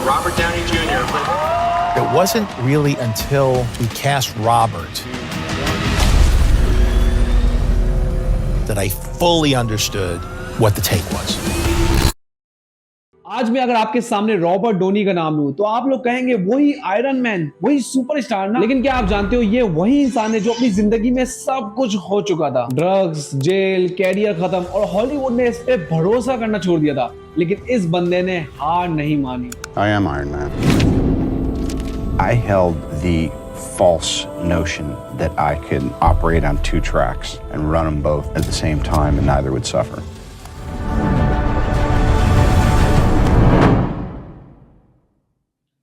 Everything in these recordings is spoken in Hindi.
Robert Downey Jr. It wasn't really until we cast Robert that I fully understood what the take was. आज मैं अगर आपके सामने रॉबर्ट डोनी का नाम लूं तो आप लोग कहेंगे वही आयरन मैन, वही सुपरस्टार ना। लेकिन क्या आप जानते हो ये वही इंसान है जो अपनी जिंदगी में सब कुछ हो चुका था, ड्रग्स, जेल, कैरियर खत्म, और हॉलीवुड ने इस पे भरोसा करना छोड़ दिया था। लेकिन इस बंदे ने हार नहीं मानी। I am Iron Man. I held the false notion that I could operate on two tracks and run them both at the same time and neither would suffer.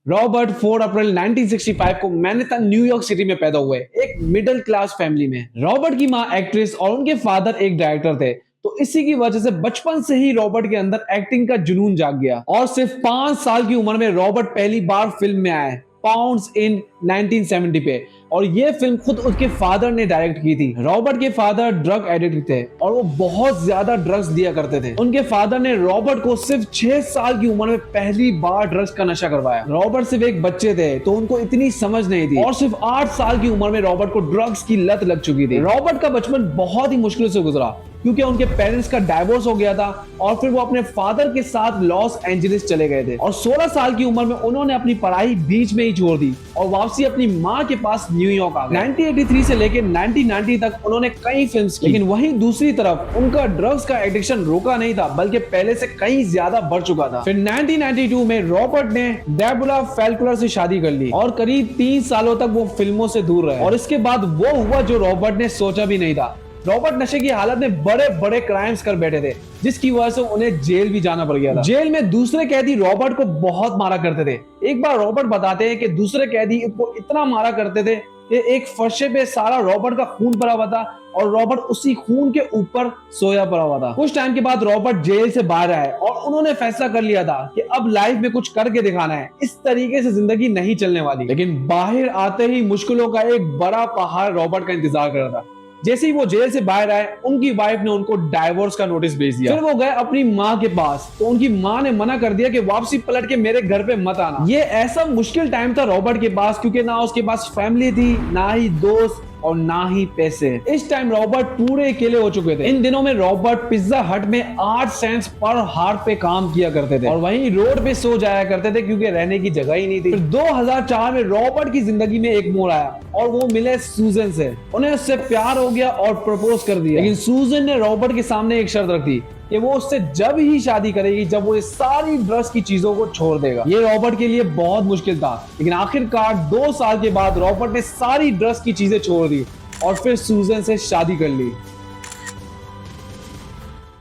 Robert 4 अप्रैल 1965 को मैनहट्टन, न्यूयॉर्क सिटी में पैदा हुए एक मिडिल क्लास फैमिली में। रॉबर्ट की मां एक्ट्रेस और उनके फादर एक डायरेक्टर थे, तो इसी की वजह से बचपन से ही रॉबर्ट के अंदर एक्टिंग का जुनून जाग गया और सिर्फ 5 साल की उम्र में रॉबर्ट पहली बार फिल्म में आए, पाउंड्स इन 1970 पे, और ये फिल्म खुद उसके फादर ने डायरेक्ट की थी। रॉबर्ट के फादर ड्रग एडिक्ट थे और वो बहुत ज्यादा ड्रग्स दिया करते थे। उनके फादर ने रॉबर्ट को सिर्फ 6 साल की उम्र में पहली बार ड्रग्स का नशा करवाया। रॉबर्ट सिर्फ एक बच्चे थे तो उनको इतनी समझ नहीं थी, और सिर्फ 8 साल की उम्र में रॉबर्ट को ड्रग्स की लत लग चुकी थी। रॉबर्ट का बचपन बहुत ही मुश्किल से गुजरा क्योंकि उनके पेरेंट्स का डाइवोर्स हो गया था और फिर वो अपने फादर के साथ लॉस एंजलिस चले गए थे, और 16 साल की उम्र में उन्होंने अपनी पढ़ाई बीच में ही छोड़ दी और वापसी अपनी मां के पास न्यूयॉर्क आ गए। 1983 से लेकर 1990 तक उन्होंने कई फिल्म्स की, लेकिन वहीं दूसरी तरफ उनका ड्रग्स का एडिक्शन रुका नहीं था, बल्कि पहले से कहीं ज्यादा बढ़ चुका था। फिर 1992 में रॉबर्ट ने डेबोरा फैल्कुलर से शादी कर ली और करीब 3 सालों तक वो फिल्मों से दूर रहे, और इसके बाद वो हुआ जो रॉबर्ट ने सोचा भी नहीं था। रॉबर्ट नशे की हालत में बड़े बड़े क्राइम्स कर बैठे थे, जिसकी वजह से उन्हें जेल भी जाना पड़ गया था। जेल में दूसरे कैदी रॉबर्ट को बहुत मारा करते थे। एक बार रॉबर्ट बताते हैं कि दूसरे कैदी को इतना मारा करते थे कि एक फर्शे पे सारा रॉबर्ट का खून पड़ा हुआ था और रॉबर्ट उसी खून के ऊपर सोया पड़ा हुआ था। कुछ टाइम के बाद रॉबर्ट जेल से बाहर आए और उन्होंने फैसला कर लिया था कि अब लाइफ में कुछ करके दिखाना है, इस तरीके से जिंदगी नहीं चलने वाली। लेकिन बाहर आते ही मुश्किलों का एक बड़ा पहाड़ रॉबर्ट का इंतजार कर रहा था। जैसे ही वो जेल से बाहर आए, उनकी वाइफ ने उनको डाइवोर्स का नोटिस भेज दिया। फिर वो गए अपनी माँ के पास, तो उनकी माँ ने मना कर दिया कि वापसी पलट के मेरे घर पे मत आना। ये ऐसा मुश्किल टाइम था रॉबर्ट के पास, क्योंकि ना उसके पास फैमिली थी, ना ही दोस्त और ना ही पैसे। इस टाइम रॉबर्ट पूरे अकेले हो चुके थे। इन दिनों में रॉबर्ट पिज्जा हट में 8 सेंट्स पर हार्ट पे काम किया करते थे और वहीं रोड पे सो जाया करते थे क्योंकि रहने की जगह ही नहीं थी। फिर 2004 में रॉबर्ट की जिंदगी में एक मोड़ आया और वो मिले सूजन से। उन्हें उससे प्यार हो गया और प्रपोज कर दिया, लेकिन सूजन ने रॉबर्ट के सामने एक शर्त रख दी कि वो उससे जब ही शादी करेगी जब वो इस सारी ड्रग्स की चीजों को छोड़ देगा। ये रॉबर्ट के लिए बहुत मुश्किल था, लेकिन आखिरकार 2 साल के बाद रॉबर्ट ने सारी ड्रग्स की चीजें छोड़ दी और फिर सूजन से शादी कर ली।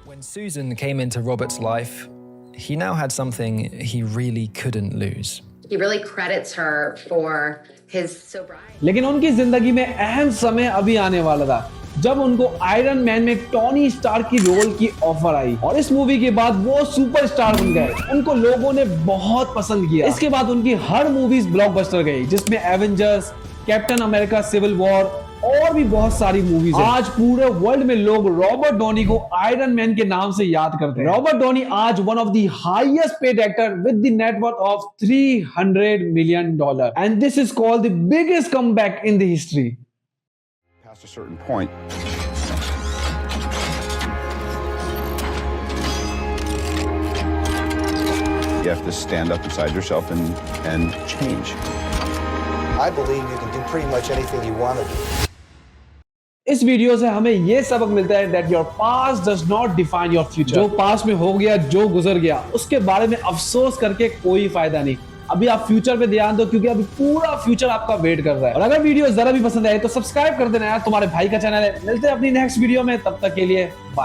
When Susan came into Robert's life, he now had something he really couldn't lose. He really credits her for his sobriety. लेकिन उनकी जिंदगी में अहम समय अभी आने वाला था जब उनको आयरन मैन में टोनी स्टार्क की रोल की ऑफर आई, और इस मूवी के बाद वो सुपरस्टार बन गए। उनको लोगों ने बहुत पसंद किया। इसके बाद उनकी हर मूवीज ब्लॉकबस्टर गई, जिसमें Avengers, Captain America Civil War और भी बहुत सारी मूवीज हैं। आज पूरे वर्ल्ड में लोग रॉबर्ट डॉनी को आयरन मैन के नाम से याद करते हैं। रॉबर्ट डॉनी आज one of the highest paid actor with the net worth of $300 million, and this is called the biggest comeback in the history. Past a certain point, you have to stand up inside yourself and change. I believe you can do pretty much anything you want to do. इस वीडियो से हमें यह सबक मिलता है that your past does not define your future. जो पास्ट में हो गया, जो गुजर गया, उसके बारे में अफसोस करके कोई फायदा नहीं। अभी आप फ्यूचर पे ध्यान दो, क्योंकि अभी पूरा फ्यूचर आपका वेट कर रहा है। और अगर वीडियो जरा भी पसंद आए तो सब्सक्राइब कर देना यार, तुम्हारे भाई का चैनल है। मिलते हैं अपनी नेक्स्ट वीडियो में, तब तक के लिए बाय।